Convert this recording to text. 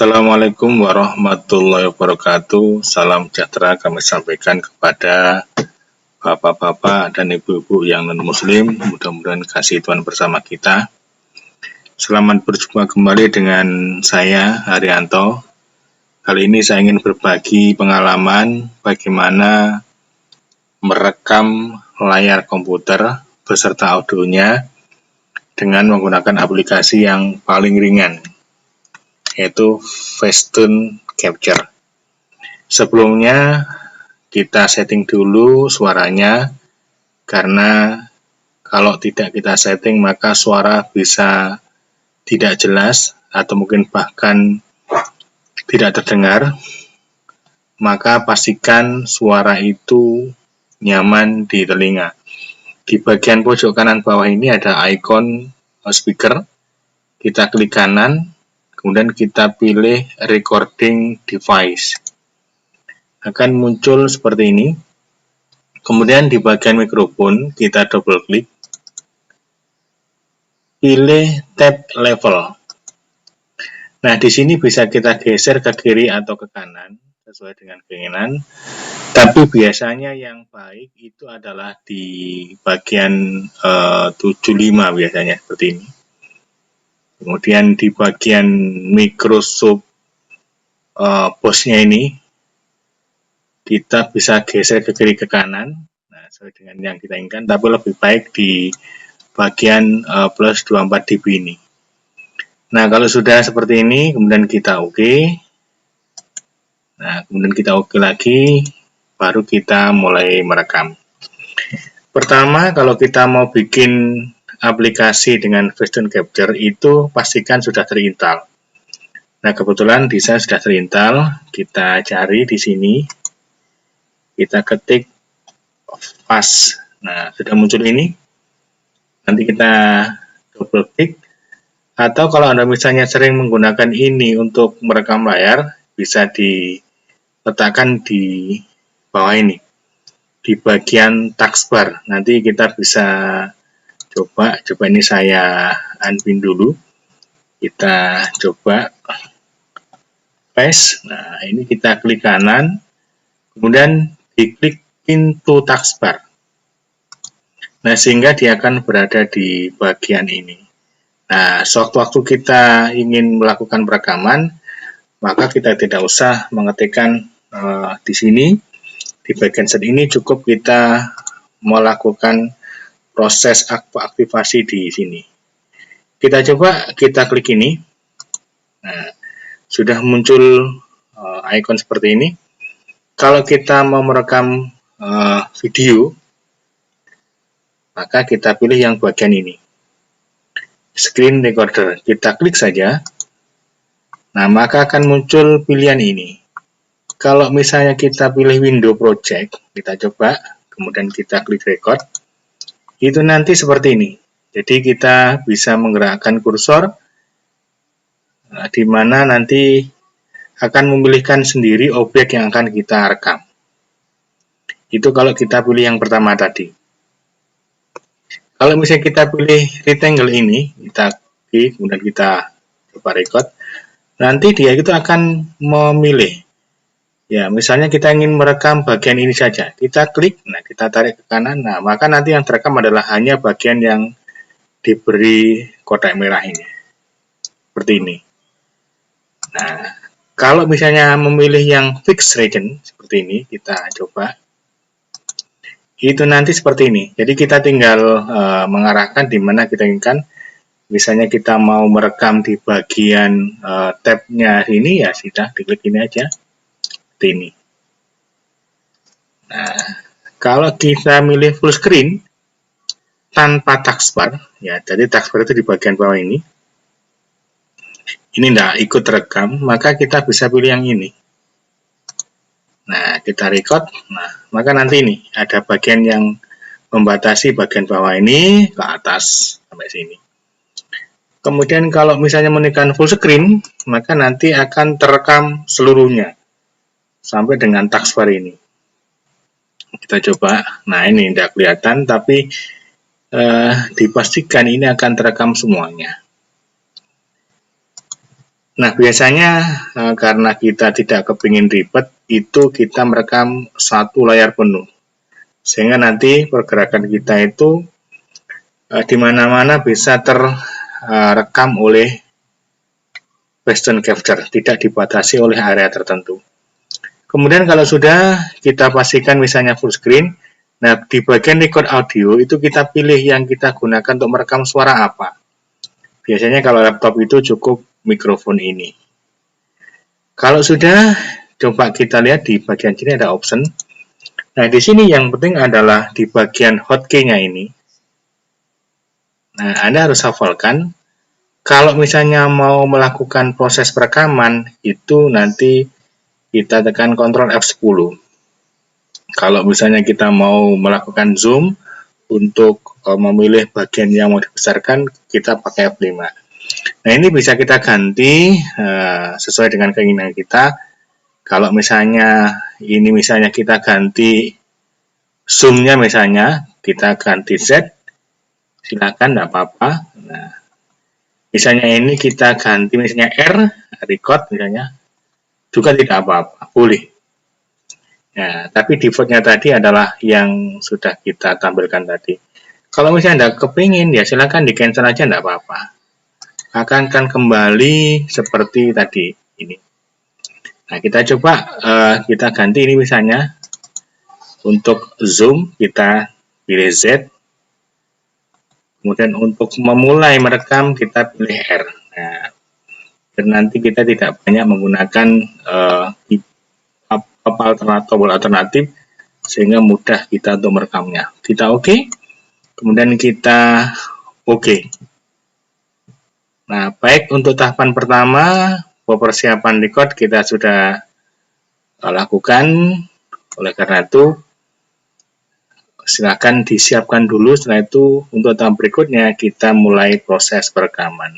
Assalamualaikum warahmatullahi wabarakatuh. Salam sejahtera kami sampaikan kepada bapak-bapak dan ibu-ibu yang non-muslim. Mudah-mudahan kasih Tuhan bersama kita. Selamat berjumpa kembali dengan saya, Haryanto. Kali ini saya ingin berbagi pengalaman bagaimana merekam layar komputer beserta audionya dengan menggunakan aplikasi yang paling ringan, yaitu Facetune Capture. Sebelumnya kita setting dulu suaranya, karena kalau tidak kita setting maka suara bisa tidak jelas atau mungkin bahkan tidak terdengar. Maka pastikan suara itu nyaman di telinga. Di bagian pojok kanan bawah ini ada ikon speaker. Kita klik kanan, kemudian kita pilih recording device. Akan muncul seperti ini. Kemudian di bagian mikrofon kita double klik. Pilih tab level. Nah, di sini bisa kita geser ke kiri atau ke kanan sesuai dengan keinginan. Tapi biasanya yang baik itu adalah di bagian 75 biasanya seperti ini. Kemudian di bagian Microsoft Boss-nya ini kita bisa geser ke kiri ke kanan, nah, sesuai dengan yang kita inginkan, tapi lebih baik di bagian plus 24 dB ini. Nah, kalau sudah seperti ini, kemudian kita OK. Nah, kemudian kita OK lagi, baru kita mulai merekam. Pertama, kalau kita mau bikin aplikasi dengan Facetune Capture itu pastikan sudah terinstall. Nah, kebetulan di saya sudah terinstall. Kita cari di sini, kita ketik Fast. Nah, sudah muncul ini. Nanti kita double klik. Atau kalau Anda misalnya sering menggunakan ini untuk merekam layar, bisa diletakkan di bawah ini, di bagian taskbar. Nanti kita bisa coba ini saya unpin dulu. Kita coba paste. Nah, ini kita klik kanan, kemudian diklik into taskbar. Nah, sehingga dia akan berada di bagian ini. Nah, sewaktu kita ingin melakukan perekaman, maka kita tidak usah mengetikkan di sini. Di bagian set ini cukup kita melakukan proses aktivasi di sini. Kita coba, kita klik ini. Nah, sudah muncul ikon seperti ini. Kalau kita mau merekam video, maka kita pilih yang bagian ini, screen recorder. Kita klik saja. Nah, maka akan muncul pilihan ini. Kalau misalnya kita pilih window project, kita coba, kemudian kita klik record, itu nanti seperti ini. Jadi kita bisa menggerakkan kursor, di mana nanti akan memilihkan sendiri objek yang akan kita rekam. Itu kalau kita pilih yang pertama tadi. Kalau misalnya kita pilih rectangle ini, kita klik, kemudian kita coba record, nanti dia itu akan memilih. Ya, misalnya kita ingin merekam bagian ini saja, kita klik, nah kita tarik ke kanan, nah maka nanti yang terekam adalah hanya bagian yang diberi kotak merah ini, seperti ini. Nah, kalau misalnya memilih yang fixed region seperti ini, kita coba. Itu nanti seperti ini. Jadi kita tinggal mengarahkan di mana kita inginkan. Misalnya kita mau merekam di bagian tab-nya ini, ya sudah diklik ini aja. Seperti ini. Nah, kalau kita milih full screen tanpa taskbar, ya, jadi taskbar itu di bagian bawah ini. Ini tidak ikut rekam, maka kita bisa pilih yang ini. Nah, kita record, nah, maka nanti ini ada bagian yang membatasi bagian bawah ini ke atas sampai sini. Kemudian kalau misalnya menekan full screen, maka nanti akan terekam seluruhnya sampai dengan taskbar ini. Kita coba, nah ini tidak kelihatan, tapi dipastikan ini akan terekam semuanya. Nah, biasanya karena kita tidak kepingin ribet, itu kita merekam satu layar penuh. Sehingga nanti pergerakan kita itu di mana-mana bisa terekam oleh western capture, tidak dibatasi oleh area tertentu. Kemudian kalau sudah kita pastikan misalnya full screen, nah di bagian record audio itu kita pilih yang kita gunakan untuk merekam suara apa. Biasanya kalau laptop itu cukup mikrofon ini. Kalau sudah, coba kita lihat di bagian sini ada option. Nah, di sini yang penting adalah di bagian hotkey-nya ini. Nah, Anda harus hafalkan. Kalau misalnya mau melakukan proses perekaman, itu nanti kita tekan Ctrl F10. Kalau misalnya kita mau melakukan zoom, untuk memilih bagian yang mau dibesarkan, kita pakai F5. Nah, ini bisa kita ganti sesuai dengan keinginan kita. Kalau misalnya ini misalnya kita ganti zoom-nya misalnya, kita ganti Z, silakan, tidak apa-apa. Nah, misalnya ini kita ganti misalnya R, record misalnya, juga tidak apa-apa, boleh. Nah, tapi default-nya tadi adalah yang sudah kita tampilkan tadi. Kalau misalnya tidak kepingin, ya silakan di cancel aja, tidak apa-apa. Akan kembali seperti tadi ini. Nah, kita coba kita ganti ini misalnya untuk zoom kita pilih Z, kemudian untuk memulai merekam kita pilih R. Nah, dan nanti kita tidak banyak menggunakan tombol alternatif sehingga mudah kita untuk merekamnya. Kita oke, kemudian kita oke. Nah, baik untuk tahapan pertama, persiapan record kita sudah lakukan. Oleh karena itu, silakan disiapkan dulu. Setelah itu, untuk tahap berikutnya kita mulai proses perekaman.